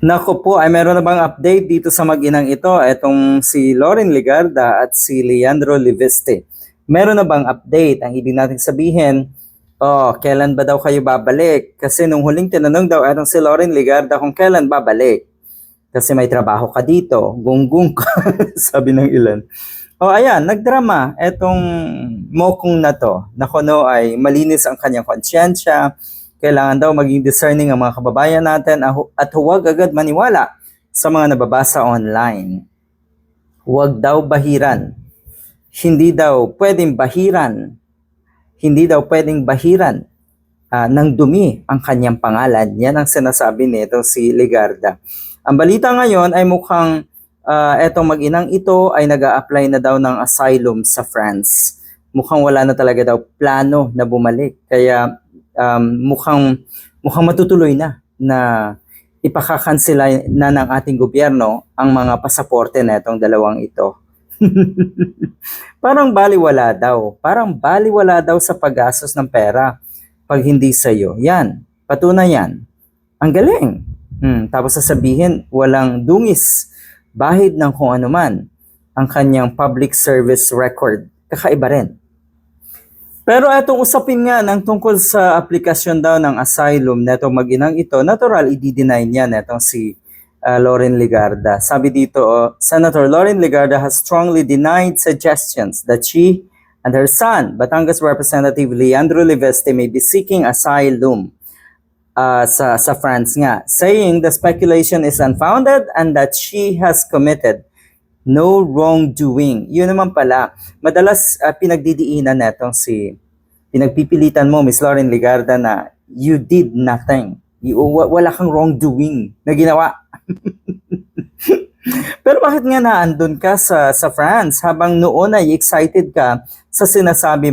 Nako po, ay meron na bang update dito sa mag-inang ito? Etong si Loren Legarda at si Leandro Liveste. Meron na bang update? Ang ibig natin sabihin, kailan ba daw kayo babalik? Kasi nung huling tinanong daw etong si Loren Legarda kung kailan babalik. Kasi may trabaho ka dito, gunggong ka, sabi ng ilan. Ayan, nagdrama etong mokong na to. Nakuno ay malinis ang kanyang konsyensya. Kailangan daw maging discerning ang mga kababayan natin at huwag agad maniwala sa mga nababasa online. Huwag daw bahiran. Hindi daw pwedeng bahiran. Hindi daw pwedeng bahiran ng dumi ang kanyang pangalan. Yan ang sinasabi nito si Legarda. Ang balita ngayon ay mukhang etong mag-inang ito ay nag-a-apply na daw ng asylum sa France. Mukhang wala na talaga daw plano na bumalik. Kaya mukhang matutuloy na ipakakansela na ng ating gobyerno ang mga pasaporte na itong dalawang ito. Parang baliwala daw. Parang baliwala daw sa paggastos ng pera pag hindi sa'yo. Yan, patunay yan. Ang galing. Tapos sasabihin, walang dungis, bahid ng kung ano man ang kanyang public service record. Kakaiba rin. Pero etong usapin nga ng tungkol sa aplikasyon daw ng asylum netong mag-inang ito, natural i-deny niya netong si Loren Legarda. Sabi dito, Senator Loren Legarda has strongly denied suggestions that she and her son, Batangas Representative Leandro Liveste, may be seeking asylum sa France nga, saying the speculation is unfounded and that she has committed no wrongdoing. Yun naman pala, madalas pinagdidiinan netong pinagpipilitan mo, Miss Loren Legarda, na you did nothing. Wala kang wrongdoing na ginawa. Pero bakit nga naandun ka sa France habang noon ay excited ka sa sinasabi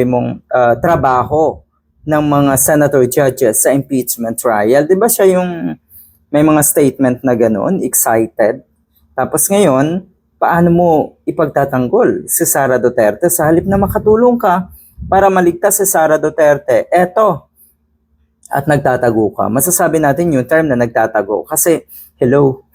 mong trabaho ng mga senator judges sa impeachment trial? 'Di ba siya yung may mga statement na ganoon, excited? Tapos ngayon, paano mo ipagtatanggol si Sara Duterte sa halip na makatulong ka para maligtas si Sara Duterte? Eto, at nagtatago ka. Masasabi natin yung term na nagtatago kasi, hello,